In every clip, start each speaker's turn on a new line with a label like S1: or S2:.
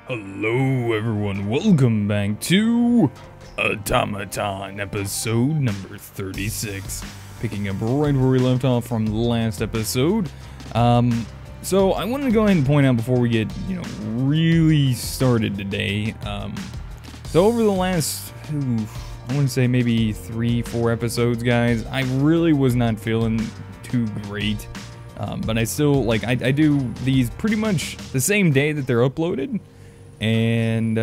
S1: Hello everyone, welcome back to Automaton episode number 36. Picking up right where we left off from the last episode. So I wanted to go ahead and point out before we get, really started today. So over the last, I want to say maybe 3-4 episodes, guys, I really was not feeling too great. But I still, I do these pretty much the same day that they're uploaded. And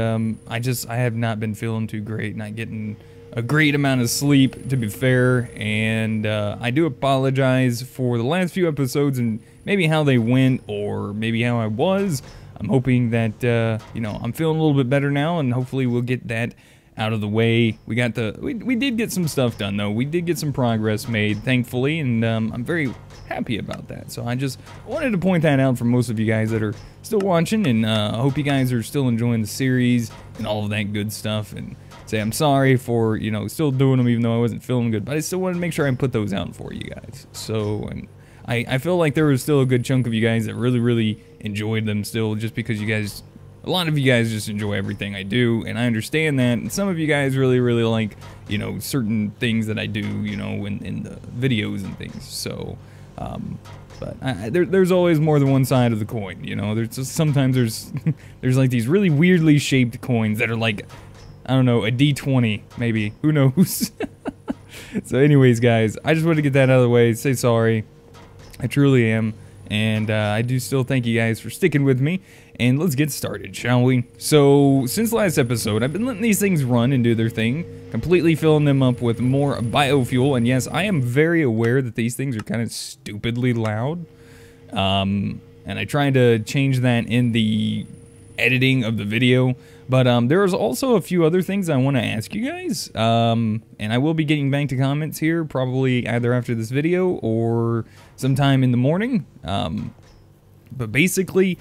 S1: I have not been feeling too great, not getting a great amount of sleep, to be fair. And I do apologize for the last few episodes and maybe how they went or maybe how I was. I'm hoping that, I'm feeling a little bit better now, and hopefully we'll get that out of the way. We did get some stuff done, though. We did get some progress made, thankfully, and I'm very happy about that. So I just wanted to point that out for most of you guys that are still watching, and I hope you guys are still enjoying the series and all of that good stuff, and say I'm sorry for, still doing them even though I wasn't feeling good, but I still wanted to make sure I put those out for you guys. So, and I feel like there was still a good chunk of you guys that really enjoyed them still, just because a lot of you guys just enjoy everything I do, and I understand that, and some of you guys really like, certain things that I do, in the videos and things, so, but there's always more than one side of the coin, sometimes there's like these really weirdly shaped coins that are like, I don't know, a D20, maybe, who knows. So anyways, guys, I just wanted to get that out of the way, say sorry, I truly am, and I do still thank you guys for sticking with me, and let's get started, shall we? So, since last episode, I've been letting these things run and do their thing, completely filling them up with more biofuel, and yes, I am very aware that these things are kind of stupidly loud, and I tried to change that in the editing of the video, but there's also a few other things I want to ask you guys, and I will be getting back to comments here, probably either after this video or sometime in the morning, but basically,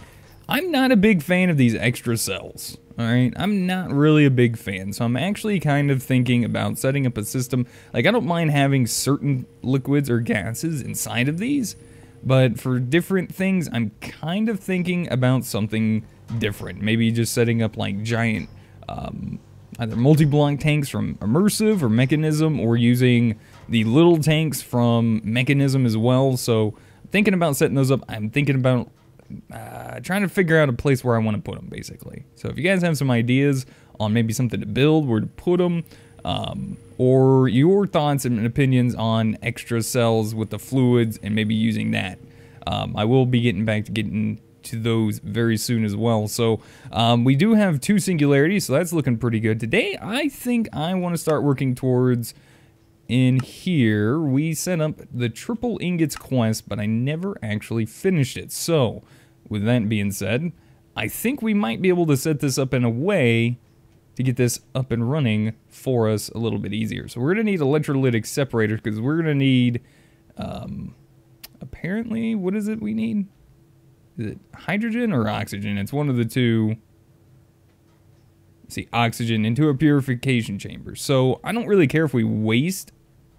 S1: I'm not a big fan of these extra cells, alright? I'm not really a big fan, so I'm actually kind of thinking about setting up a system. Like, I don't mind having certain liquids or gases inside of these, but for different things, I'm kind of thinking about something different. Maybe just setting up, like, giant, either multi-block tanks from Immersive or Mekanism, or using the little tanks from Mekanism as well. So, thinking about setting those up, I'm thinking about trying to figure out a place where I want to put them, basically. So if you guys have some ideas on maybe something to build, where to put them, or your thoughts and opinions on extra cells with the fluids and maybe using that, I will be getting back to those very soon as well. So we do have 2 singularities, so that's looking pretty good. Today, I think I want to start working towards, in here, we set up the triple ingots quest, but I never actually finished it. So, with that being said, I think we might be able to set this up in a way to get this up and running for us a little bit easier. So we're going to need electrolytic separators, because we're going to need, apparently, what is it we need? Is it hydrogen or oxygen? It's one of the two. Let's see, oxygen into a purification chamber. So I don't really care if we waste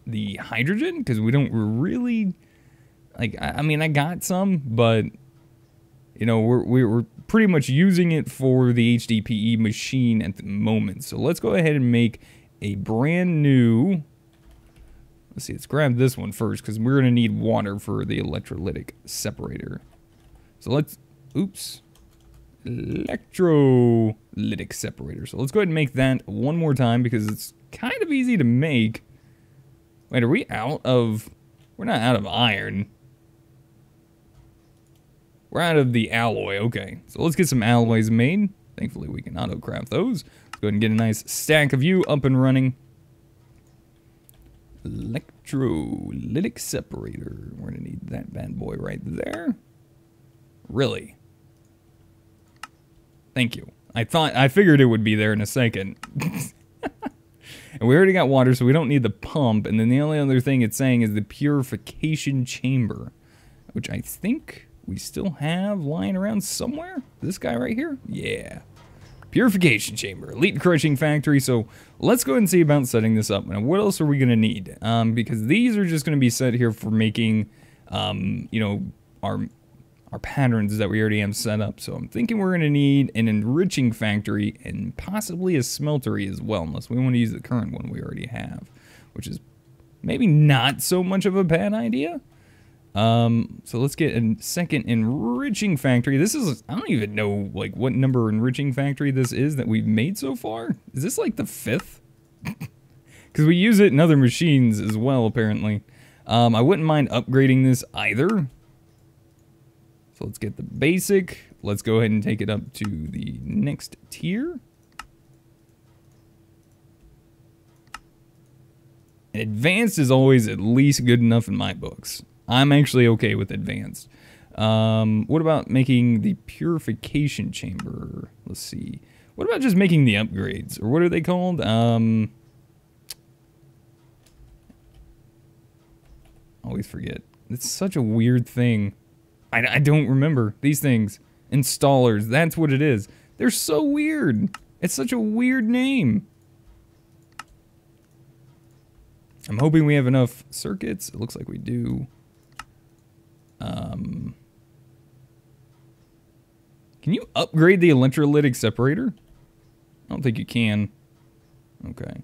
S1: the hydrogen, because we don't really, like, I mean, I got some, but, we're pretty much using it for the HDPE machine at the moment. So let's go ahead and make a brand new, let's see, let's grab this one first, because we're going to need water for the electrolytic separator. So let's, electrolytic separator. So let's go ahead and make that one more time, because it's kind of easy to make. Wait, are we out of, we're not out of iron. We're out of the alloy, okay. So let's get some alloys made. Thankfully we can auto-craft those. Let's go ahead and get a nice stack of you up and running. Electrolytic separator. We're gonna need that bad boy right there. Really? Thank you. I figured it would be there in a second. And we already got water, so we don't need the pump. And then the only other thing it's saying is the purification chamber, which I think we still have lying around somewhere. This guy right here? Yeah. Purification chamber, elite crushing factory. So let's go ahead and see about setting this up. Now, what else are we going to need? Because these are just going to be set here for making, our our patterns that we already have set up. So I'm thinking we're going to need an enriching factory and possibly a smeltery as well, unless we want to use the current one we already have, which is maybe not so much of a bad idea. So let's get a second enriching factory. This is, I don't even know like what number enriching factory this is that we've made so far. Is this like the 5th? Because we use it in other machines as well, apparently. I wouldn't mind upgrading this either. So let's get the basic. Let's go ahead and take it up to the next tier. Advanced is always at least good enough in my books. I'm actually okay with advanced. What about making the purification chamber? Let's see. What about just making the upgrades? Or what are they called? Always forget. It's such a weird thing. I don't remember these things. Installers, that's what it is. They're so weird. It's such a weird name. I'm hoping we have enough circuits. It looks like we do. Can you upgrade the electrolytic separator? I don't think you can. Okay.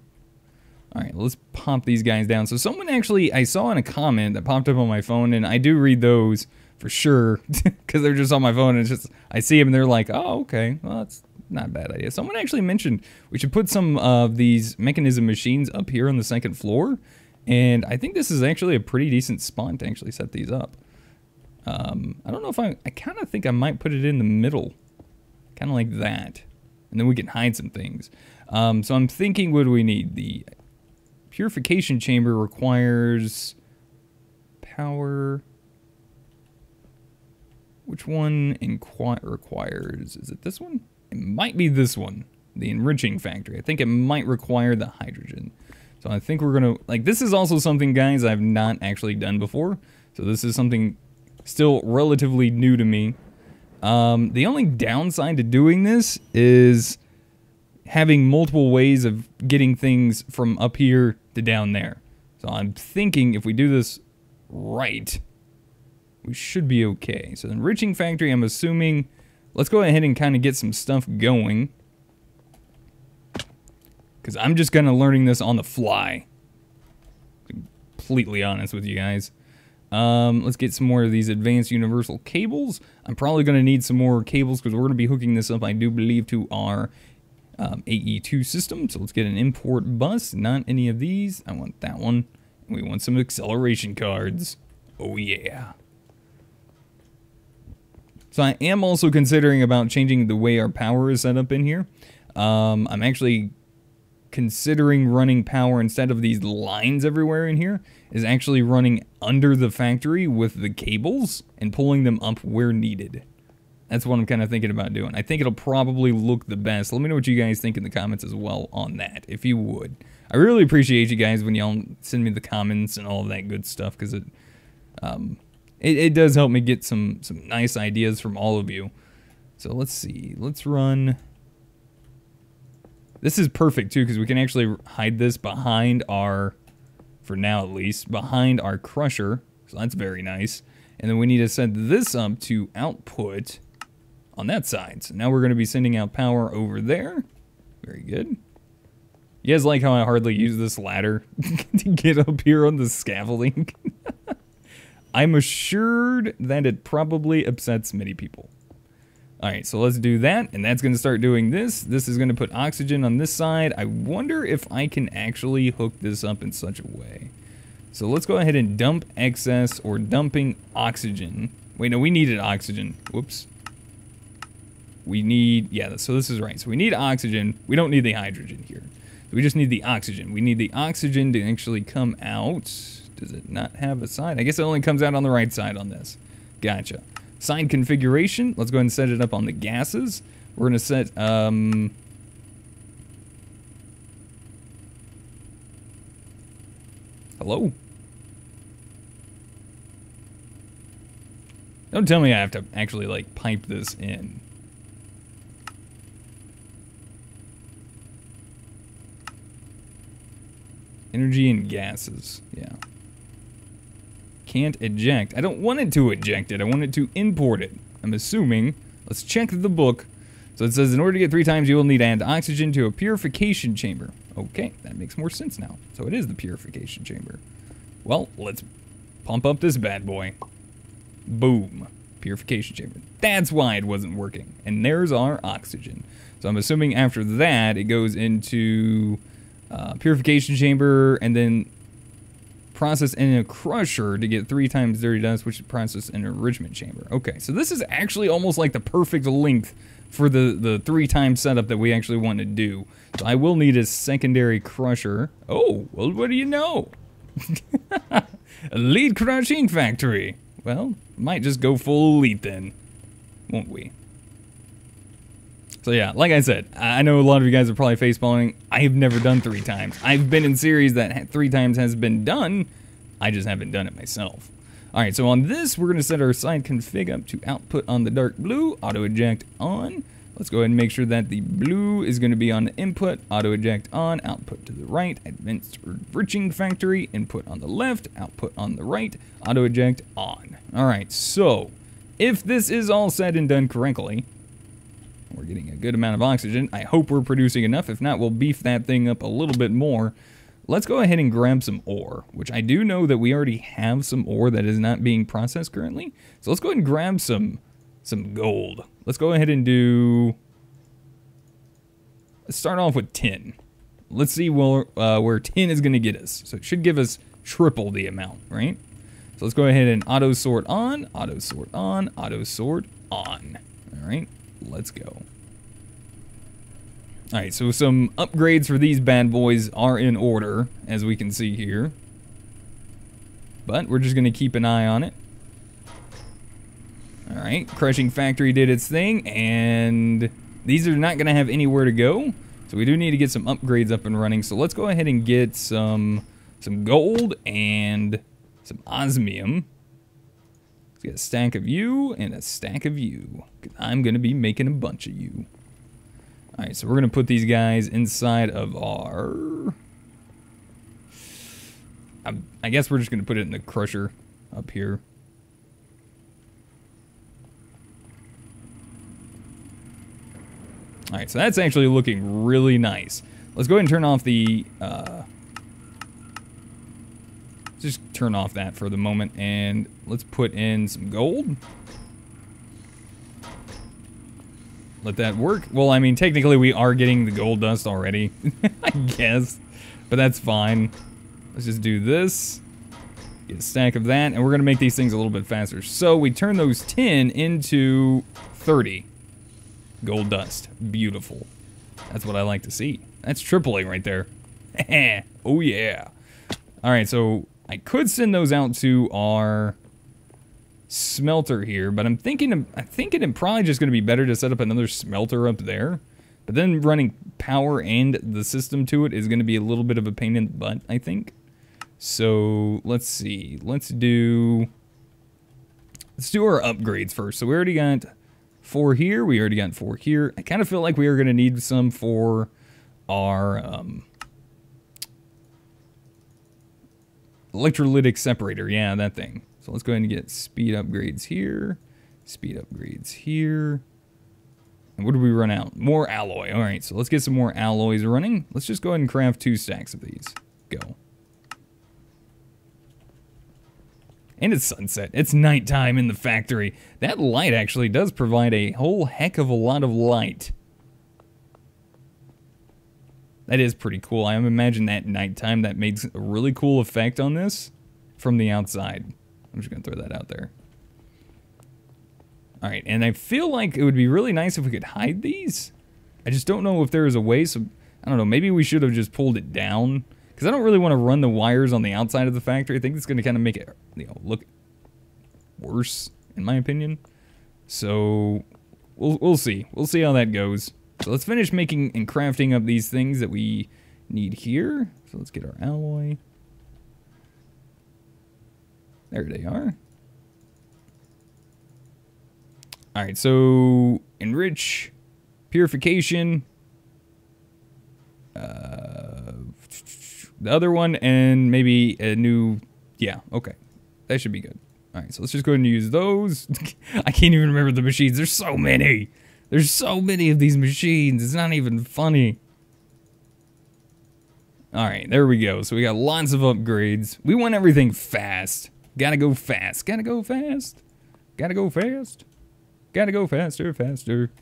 S1: Alright, let's pop these guys down. So someone actually, I saw in a comment that popped up on my phone, and I do read those for sure, because they're just on my phone, and it's just, I see them and they're like, oh, okay, well, that's not a bad idea. Someone actually mentioned we should put some of these Mekanism machines up here on the 2nd floor, and I think this is actually a pretty decent spot to actually set these up. I don't know if I kind of think I might put it in the middle, kind of like that, and then we can hide some things. So I'm thinking, what do we need? The purification chamber requires power. Which one requires, is it this one? It might be this one, the enriching factory. I think it might require the hydrogen. So I think we're gonna, like, this is also something, guys, I've not actually done before. So this is something still relatively new to me. The only downside to doing this is having multiple ways of getting things from up here to down there. So I'm thinking if we do this right, we should be okay. So the enriching factory, I'm assuming, let's go ahead and kind of get some stuff going. Because I'm just kind of learning this on the fly. Completely honest with you guys. Let's get some more of these advanced universal cables. I'm probably going to need some more cables because we're going to be hooking this up, I do believe, to our AE2 system. So let's get an import bus. Not any of these. I want that one. We want some acceleration cards. Oh yeah. So I am also considering about changing the way our power is set up in here. I'm actually considering running power instead of these lines everywhere in here, is actually running under the factory with the cables and pulling them up where needed. That's what I'm kind of thinking about doing. I think it'll probably look the best. Let me know what you guys think in the comments as well on that, if you would. I really appreciate you guys when y'all send me the comments and all of that good stuff, because it does help me get some nice ideas from all of you. So let's see. Let's run. This is perfect too, because we can actually hide this behind our, for now at least, behind our crusher. So that's very nice. And then we need to set this up to output on that side. So now we're going to be sending out power over there. Very good. You guys like how I hardly use this ladder to get up here on the scaffolding? I'm assured that it probably upsets many people. Alright, so let's do that, and that's going to start doing this. This is going to put oxygen on this side. I wonder if I can actually hook this up in such a way. So let's go ahead and dump excess, or dumping oxygen. Wait, no, we needed oxygen. Whoops. We need, yeah, so this is right. So we need oxygen. We don't need the hydrogen here. We just need the oxygen. We need the oxygen to actually come out. Does it not have a side? I guess it only comes out on the right side on this. Gotcha. Side configuration. Let's go ahead and set it up on the gases. We're going to set, hello? Don't tell me I have to actually, like, pipe this in. Energy and gases. Yeah. Can't eject. I don't want it to eject it. I want it to import it. I'm assuming. Let's check the book. So it says, in order to get 3 times, you will need to add oxygen to a purification chamber. Okay, that makes more sense now. So it is the purification chamber. Well, let's pump up this bad boy. Boom. Purification chamber. That's why it wasn't working. And there's our oxygen. So I'm assuming after that, it goes into purification chamber and then process in a crusher to get 3 times dirty dust, which is processed in an enrichment chamber. Okay, so this is actually almost like the perfect length for the 3 times setup that we actually want to do. So I will need a secondary crusher. Oh, well, what do you know? Elite crushing factory. Well, might just go full elite then, won't we? So yeah, like I said, I know a lot of you guys are probably facepalming. I have never done 3 times. I've been in series that 3 times has been done. I just haven't done it myself. Alright, so on this, we're going to set our side config up to output on the dark blue, auto eject on. Let's go ahead and make sure that the blue is going to be on the input, auto eject on, output to the right, advanced enriching factory, input on the left, output on the right, auto eject on. Alright, so if this is all said and done correctly, we're getting a good amount of oxygen. I hope we're producing enough. If not, we'll beef that thing up a little bit more. Let's go ahead and grab some ore, which I do know that we already have some ore that is not being processed currently. So let's go ahead and grab some gold. Let's go ahead and let's start off with tin. Let's see where tin is going to get us. So it should give us triple the amount, right? So let's go ahead and auto sort on, auto sort on, auto sort on. All right. Let's go. Alright, so some upgrades for these bad boys are in order, as we can see here. But we're just going to keep an eye on it. Alright, crushing factory did its thing, and these are not going to have anywhere to go. So we do need to get some upgrades up and running. So let's go ahead and get some gold and some osmium. Let's get a stack of you and a stack of you, because I'm going to be making a bunch of you. Alright, so we're going to put these guys inside of our... I guess we're just going to put it in the crusher up here. Alright, so that's actually looking really nice. Let's go ahead and turn off the... just turn off that for the moment, and let's put in some gold. Let that work. Well, I mean, technically we are getting the gold dust already, I guess, but that's fine. Let's just do this, get a stack of that, and we're gonna make these things a little bit faster. So we turn those 10 into 30 gold dust. Beautiful. That's what I like to see. That's tripling right there. Oh yeah. All right, so I could send those out to our smelter here, but I'm thinking it probably just going to be better to set up another smelter up there. But then running power and the system to it is going to be a little bit of a pain in the butt, I think. So let's see. Let's do our upgrades first. So we already got 4 here. We already got 4 here. I kind of feel like we are going to need some for our electrolytic separator. Yeah, that thing. So let's go ahead and get speed upgrades here. Speed upgrades here. And what did we run out? More alloy. All right, so let's get some more alloys running. Let's just go ahead and craft 2 stacks of these. Go. And it's sunset. It's nighttime in the factory. That light actually does provide a whole heck of a lot of light. That is pretty cool. I imagine that nighttime, that makes a really cool effect on this from the outside. I'm just going to throw that out there. Alright, and I feel like it would be really nice if we could hide these. I just don't know if there is a way, so I don't know, maybe we should have just pulled it down. Because I don't really want to run the wires on the outside of the factory. I think it's going to kind of make it, you know, look worse, in my opinion. So, we'll see. We'll see how that goes. So let's finish making and crafting up these things that we need here. So let's get our alloy. There they are. Alright, so enrich, purification, the other one, and maybe a new, yeah, okay. That should be good. Alright, so let's just go ahead and use those. I can't even remember the machines. There's so many. There's so many of these machines. It's not even funny. Alright, there we go. So we got lots of upgrades. We want everything fast. Gotta go fast. Gotta go fast. Gotta go fast. Gotta go faster, faster.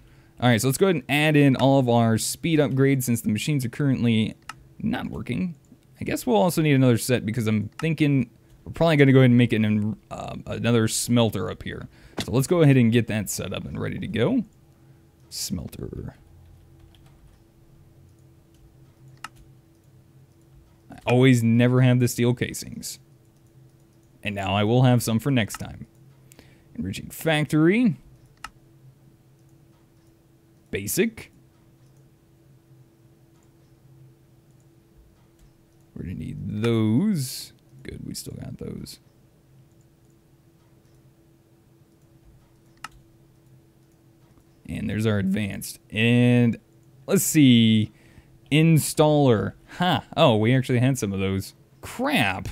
S1: Alright, so let's go ahead and add in all of our speed upgrades since the machines are currently not working. I guess we'll also need another set because I'm thinking we're probably going to go ahead and make it another smelter up here. So let's go ahead and get that set up and ready to go. Smelter. I always never have the steel casings. And now I will have some for next time. Enriching factory. Basic. We're going to need those. Good, we still got those. And there's our advanced. And let's see. Installer. Ha! Oh, we actually had some of those. Crap!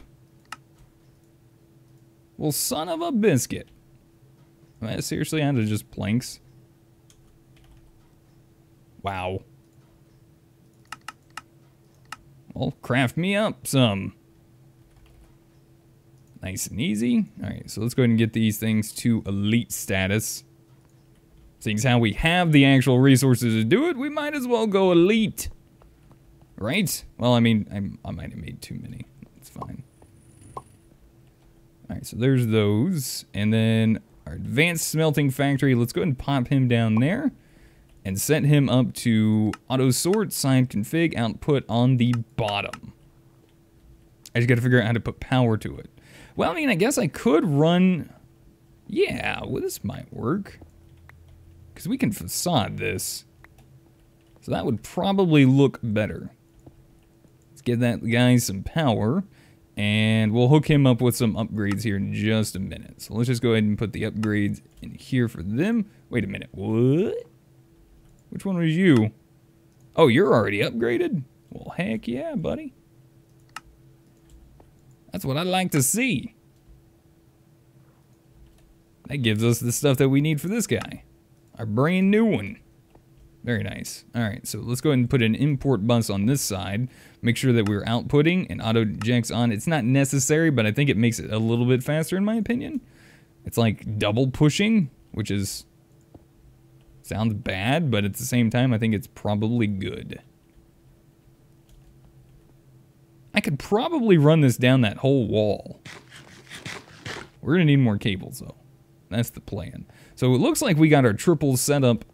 S1: Well, son of a biscuit. Am I seriously out of just planks? Wow. Well, craft me up some. Nice and easy. Alright, so let's go ahead and get these things to elite status. Seeing as how we have the actual resources to do it, we might as well go elite. Right? Well, I mean, I might have made too many. It's fine. Alright, so there's those. And then our advanced smelting factory. Let's go ahead and pop him down there. And set him up to auto sort, side config, output on the bottom. I just got to figure out how to put power to it. Well, I mean, I guess I could run... Yeah, well, this might work. Because we can facade this. So that would probably look better. Let's give that guy some power. And we'll hook him up with some upgrades here in just a minute. So let's just go ahead and put the upgrades in here for them. Wait a minute, what? Which one was you? Oh, you're already upgraded? Well, heck yeah, buddy. That's what I'd like to see. That gives us the stuff that we need for this guy. Our brand new one. Very nice. Alright, so let's go ahead and put an import bus on this side. Make sure that we're outputting and auto ejects on. It's not necessary, but I think it makes it a little bit faster in my opinion. It's like double pushing, which is... sounds bad, but at the same time, I think it's probably good. I could probably run this down that whole wall. We're gonna need more cables, though. That's the plan. So it looks like we got our triple setup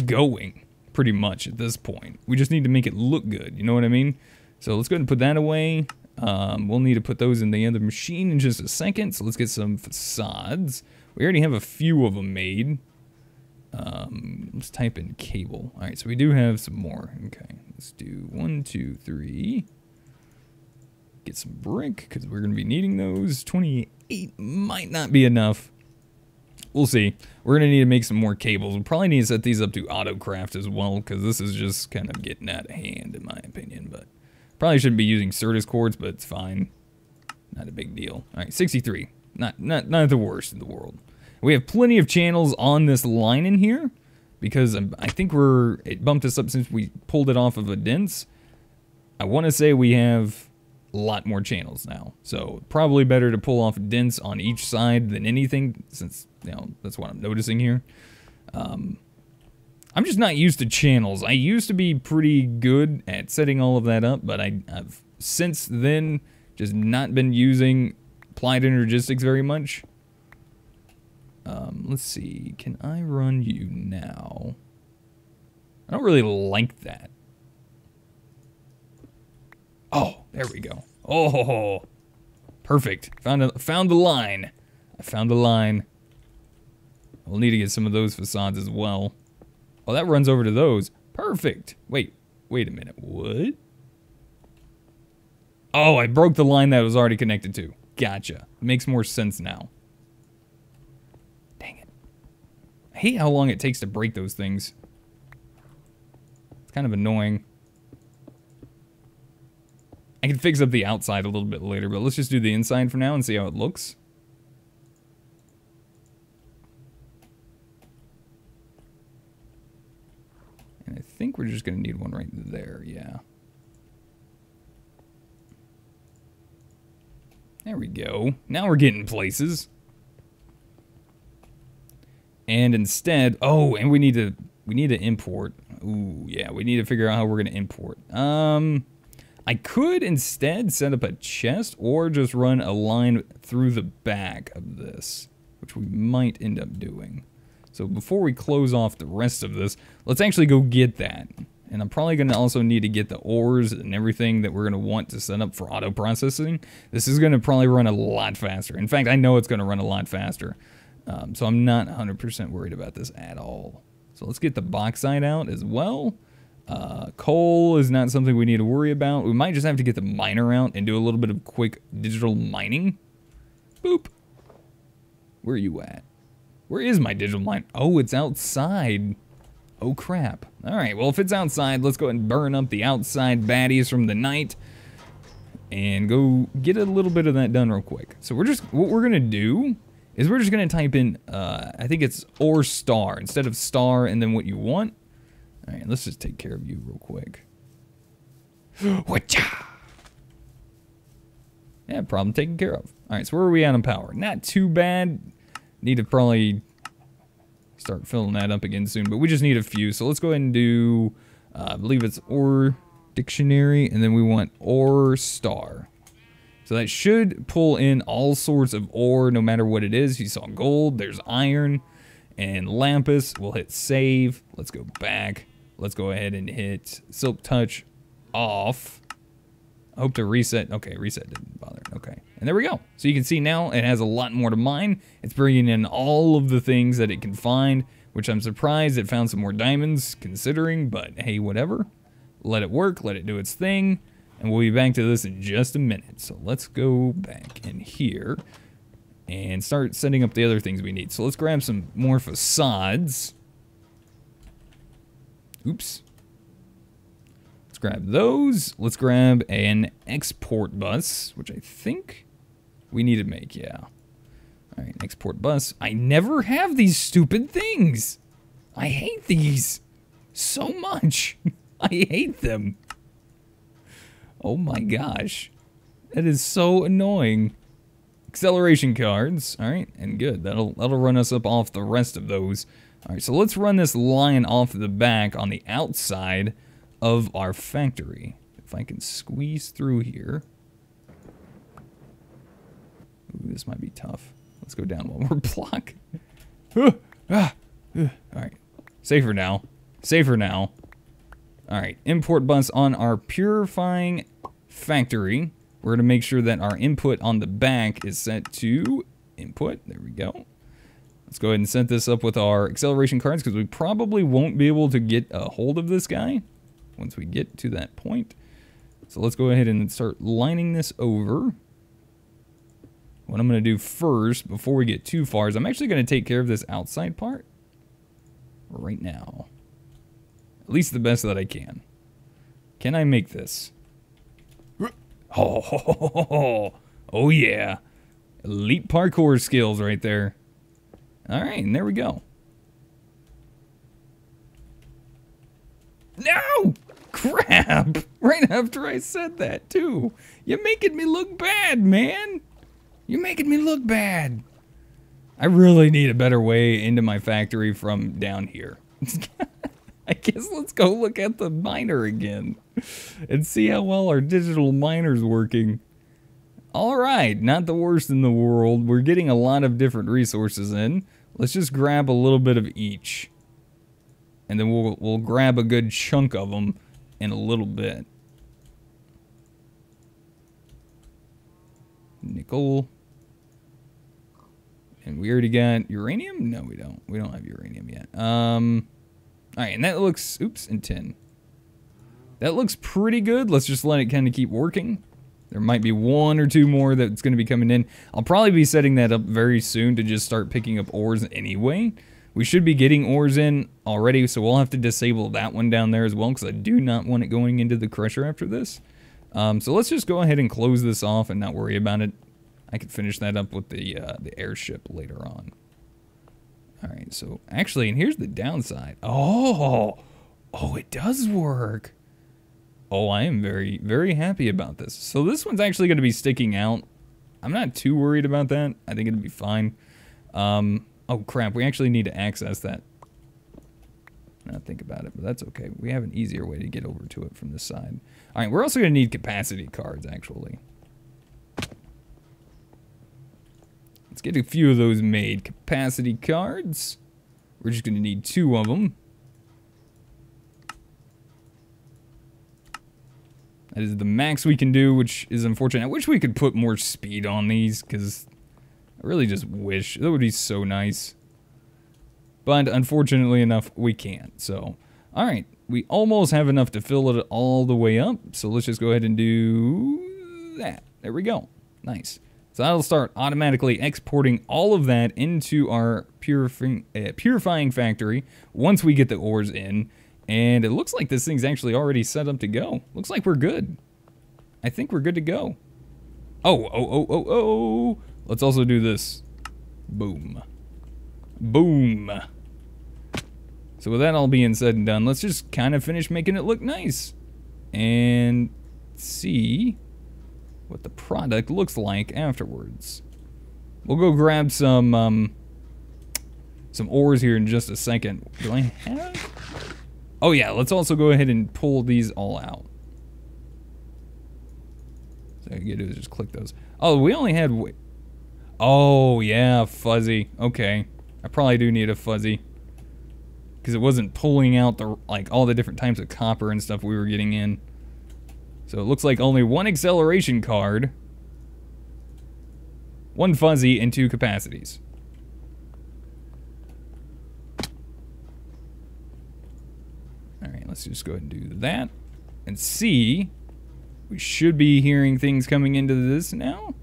S1: going, pretty much, at this point. We just need to make it look good, you know what I mean? So let's go ahead and put that away. We'll need to put those in the other machine in just a second. So let's get some facades. We already have a few of them made. Let's type in cable. Alright, so we do have some more. Okay, let's do 1, 2, 3. Get some brick, because we're going to be needing those. 28 might not be enough. We'll see. We're going to need to make some more cables. We'll probably need to set these up to autocraft as well, because this is just kind of getting out of hand, in my opinion. But probably shouldn't be using Certus cords, but it's fine. Not a big deal. Alright, 63. Not the worst in the world. We have plenty of channels on this line in here, because I think it bumped us up since we pulled it off of a dense. I want to say we have a lot more channels now, so probably better to pull off dense on each side than anything, since, you know, that's what I'm noticing here. I'm just not used to channels. I used to be pretty good at setting all of that up, but I've since then just not been using applied energistics very much. Let's see, can I run you now? I don't really like that. Oh, there we go. Oh, perfect. Found the line. I found the line. We'll need to get some of those facades as well. Oh, that runs over to those. Perfect. Wait a minute. What? Oh, I broke the line that was already connected to. Gotcha. Makes more sense now. Dang it. I hate how long it takes to break those things. It's kind of annoying. I can fix up the outside a little bit later, but let's just do the inside for now and see how it looks. think we're just going to need one right there, yeah. There we go. Now we're getting places. And instead, oh, and we need to import. Ooh, yeah, we need to figure out how we're going to import. I could instead set up a chest or just run a line through the back of this, which we might end up doing. So before we close off the rest of this, let's actually go get that. And I'm probably going to also need to get the ores and everything that we're going to want to set up for auto processing. This is going to probably run a lot faster. In fact, I know it's going to run a lot faster. So I'm not 100% worried about this at all. So let's get the bauxite out as well. Coal is not something we need to worry about. We might just have to get the miner out and do a little bit of quick digital mining. Boop. Where are you at? Where is my digital mine? Oh, it's outside. Oh, crap. All right, well, if it's outside, let's go ahead and burn up the outside baddies from the night and go get a little bit of that done real quick. So what we're going to do is we're just going to type in, I think it's or star instead of star and then what you want. All right, let's just take care of you real quick. Yeah, problem taken care of. All right, so where are we at on power? Not too bad. Need to probably start filling that up again soon, but we just need a few. So let's go ahead and do, I believe it's or dictionary, and then we want or star. So that should pull in all sorts of ore, no matter what it is. You saw gold, there's iron, and lapis. We'll hit save. Let's go back. Let's go ahead and hit silk touch off. I hope to reset. Okay, reset didn't bother. Okay, and there we go. So you can see now it has a lot more to mine. It's bringing in all of the things that it can find, which I'm surprised it found some more diamonds considering, but hey, whatever. Let it work, let it do its thing, and we'll be back to this in just a minute. So let's go back in here and start setting up the other things we need. So let's grab some more facades. Oops. Let's grab those. Let's grab an export bus, which I think we need to make, yeah. All right, export bus. I never have these stupid things. I hate these so much. I hate them. Oh my gosh. That is so annoying. Acceleration cards. All right, and good. That'll run us up off the rest of those. All right, so let's run this line off the back on the outside of our factory. If I can squeeze through here. Ooh, this might be tough. Let's go down one more block. All right, safer now. Safer now. All right, import bus on our purifying factory. We're going to make sure that our input on the back is set to input. There we go. Let's go ahead and set this up with our acceleration cards because we probably won't be able to get a hold of this guy once we get to that point. So let's go ahead and start lining this over. What I'm going to do first, before we get too far, is I'm actually going to take care of this outside part right now. At least the best that I can. Can I make this? Oh yeah. Elite parkour skills right there. All right, and there we go. No! Crap! Right after I said that, too. You're making me look bad, man. You're making me look bad. I really need a better way into my factory from down here. I guess let's go look at the miner again and see how well our digital miner's working. All right, not the worst in the world. We're getting a lot of different resources in. Let's just grab a little bit of each. And then we'll grab a good chunk of them in a little bit. Nickel. And we already got uranium? No, we don't. We don't have uranium yet. All right, and that looks, oops, and tin. That looks pretty good. Let's just let it kind of keep working. There might be one or two more that's going to be coming in. I'll probably be setting that up very soon to just start picking up ores anyway. We should be getting ores in already, so we'll have to disable that one down there as well, because I do not want it going into the crusher after this. So let's just go ahead and close this off and not worry about it. I can finish that up with the airship later on. All right, so actually, and here's the downside. Oh, Oh, it does work. Oh, I am very, very happy about this. So this one's actually going to be sticking out. I'm not too worried about that. I think it'll be fine. Oh, crap. We actually need to access that. Not think about it, but that's okay. We have an easier way to get over to it from this side. All right, we're also going to need capacity cards, actually. Let's get a few of those made. Capacity cards. We're just going to need 2 of them. That is the max we can do, which is unfortunate. I wish we could put more speed on these, because I really just wish. That would be so nice. But unfortunately enough, we can't. So, alright. We almost have enough to fill it all the way up. So let's just go ahead and do that. There we go. Nice. So that'll start automatically exporting all of that into our purifying factory once we get the ores in. And it looks like this thing's actually already set up to go. Looks like we're good. I think we're good to go. Oh. Let's also do this. Boom. Boom. So with that all being said and done, let's just kind of finish making it look nice. And see what the product looks like afterwards. We'll go grab some ores here in just a second. Do I have? Oh yeah, let's also go ahead and pull these all out. So all you gotta do is just click those. Oh, we only had... Oh yeah, fuzzy. Okay. I probably do need a fuzzy. Because it wasn't pulling out the all the different types of copper and stuff we were getting in. So it looks like only 1 acceleration card, 1 fuzzy, and 2 capacities. Alright, let's just go ahead and do that. And see, we should be hearing things coming into this now.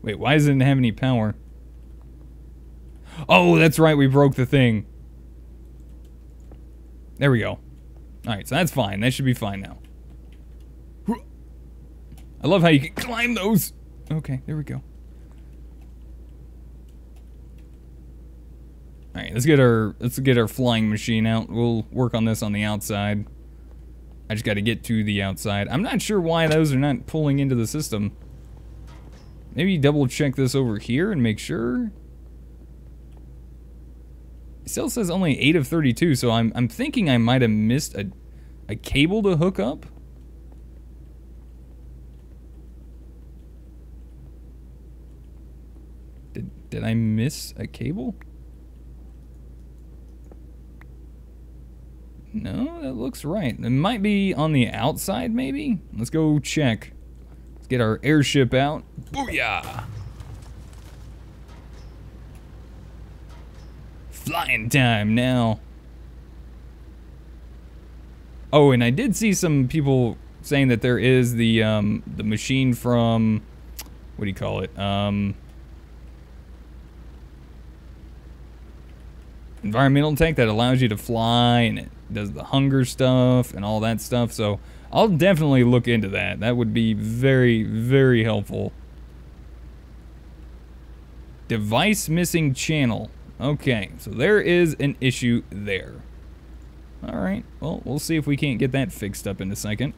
S1: Wait, why doesn't it have any power? Oh, that's right, we broke the thing. There we go. Alright, so that's fine. That should be fine now. I love how you can climb those. Okay, there we go. Alright, let's get our flying machine out. We'll work on this on the outside. I just gotta get to the outside. I'm not sure why those are not pulling into the system. Maybe double check this over here and make sure. It still says only 8 of 32, so I'm thinking I might have missed a cable to hook up. Did I miss a cable? No, that looks right. It might be on the outside, maybe? Let's go check. Let's get our airship out. Booyah! Flying time now. Oh, and I did see some people saying that there is the machine from, what do you call it? Environmental tech that allows you to fly, and it does the hunger stuff and all that stuff. So I'll definitely look into that. That would be very, very helpful. Device missing channel. Okay, so there is an issue there. Alright, well, we'll see if we can't get that fixed up in a second.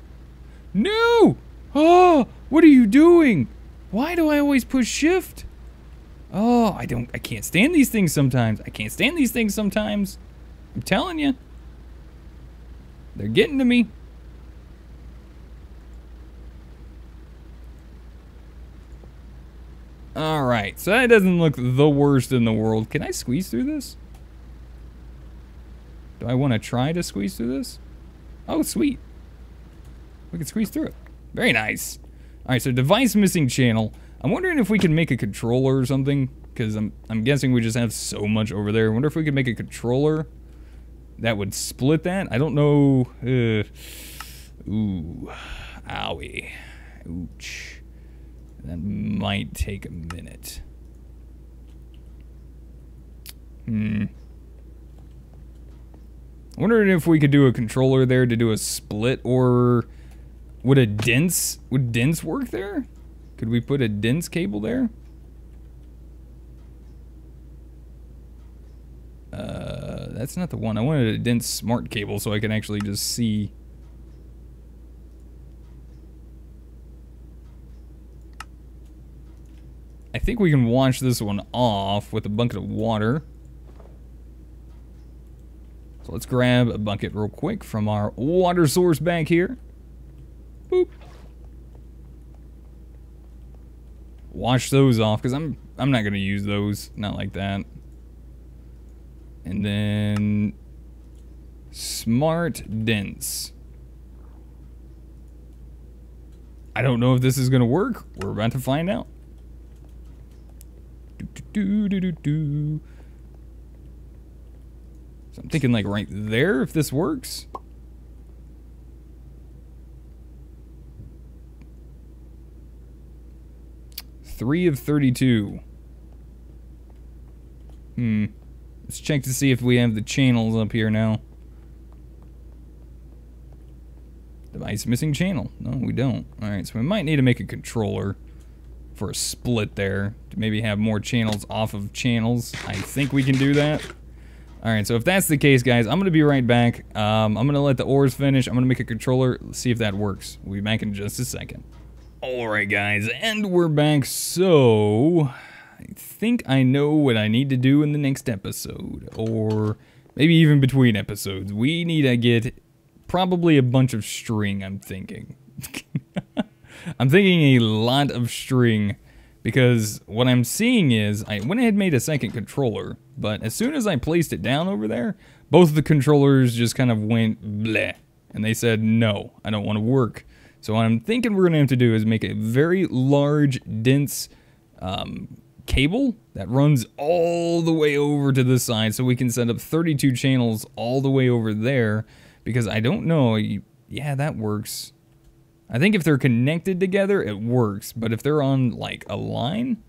S1: No! Oh, what are you doing? Why do I always push shift? Oh, I can't stand these things sometimes. I can't stand these things sometimes. I'm telling you. They're getting to me. Alright, so that doesn't look the worst in the world. Can I squeeze through this? Do I want to try to squeeze through this? Oh, sweet. We can squeeze through it. Very nice. Alright, so device missing channel. I'm wondering if we can make a controller or something, because I'm guessing we just have so much over there. I wonder if we could make a controller that would split that. I don't know. Ooh. Owie. Ouch. That might take a minute. I'm wondering if we could do a controller there to do a split, or would dense work there? Could we put a dense cable there? That's not the one. I wanted a dense smart cable so I can actually just see. I think we can wash this one off with a bucket of water. So let's grab a bucket real quick from our water source back here. Boop. Wash those off because I'm not gonna use those, not like that. And then smart dense. I don't know if this is gonna work. We're about to find out. So I'm thinking like right there if this works. Three of 32. Let's check to see if we have the channels up here now. Device missing channel. No, we don't. Alright, so we might need to make a controller for a split there to maybe have more channels off of channels. I think we can do that. Alright, so if that's the case, guys, I'm going to be right back. I'm going to let the ores finish. I'm going to make a controller. Let's see if that works. We'll be back in just a second. Alright, guys, and we're back. So I think I know what I need to do in the next episode, or maybe even between episodes. We need to get probably a bunch of string, I'm thinking. I'm thinking a lot of string, because what I'm seeing is I went ahead and made a second controller, but as soon as I placed it down over there, both of the controllers just kind of went bleh, and they said, no, I don't want to work. So what I'm thinking we're going to have to do is make a very large, dense cable that runs all the way over to this side so we can set up 32 channels all the way over there, because I don't know, yeah, that works. I think if they're connected together, it works, but if they're on like a line,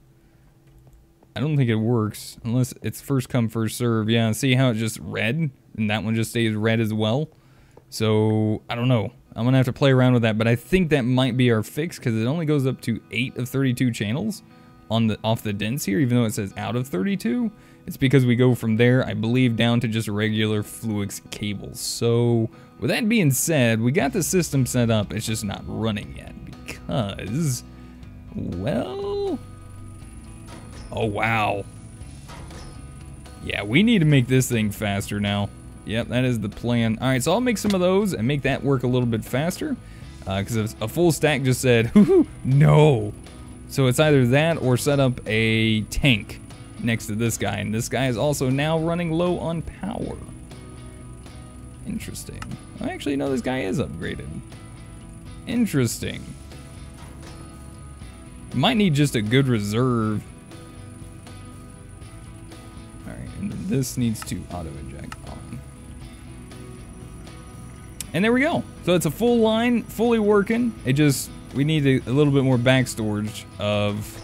S1: I don't think it works unless it's first come, first serve. Yeah, see how it's just red and that one just stays red as well? So, I don't know. I'm gonna have to play around with that, but I think that might be our fix because it only goes up to 8 of 32 channels on off the dense here, even though it says out of 32. It's because we go from there, I believe, down to just regular Fluix cables. So, with that being said, we got the system set up. It's just not running yet because, well, oh wow. Yeah, we need to make this thing faster now. Yep, that is the plan. All right, so I'll make some of those and make that work a little bit faster because a full stack just said, no. So it's either that or set up a tank next to this guy, and this guy is also now running low on power. Interesting. I actually know this guy is upgraded. Interesting. Might need just a good reserve. Alright, and then this needs to auto-inject on. And there we go. So it's a full line, fully working. It just, we need a little bit more back storage of,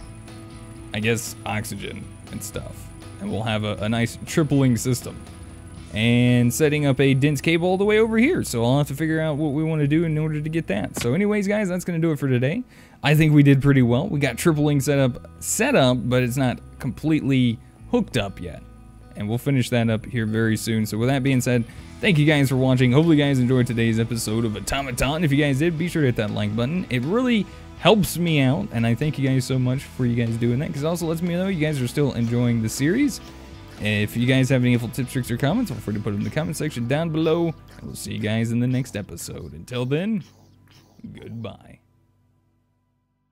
S1: I guess, oxygen and stuff. And we'll have a nice tripling system. And setting up a dense cable all the way over here. So I'll have to figure out what we want to do in order to get that. So anyways, guys, that's going to do it for today. I think we did pretty well. We got tripling set up, but it's not completely hooked up yet. And we'll finish that up here very soon. So with that being said, thank you guys for watching. Hopefully you guys enjoyed today's episode of Automaton. If you guys did, be sure to hit that like button. It really helps me out, and I thank you guys so much for you guys doing that, because it also lets me know you guys are still enjoying the series. If you guys have any helpful tips, tricks, or comments, feel free to put them in the comment section down below, and we'll see you guys in the next episode. Until then, goodbye.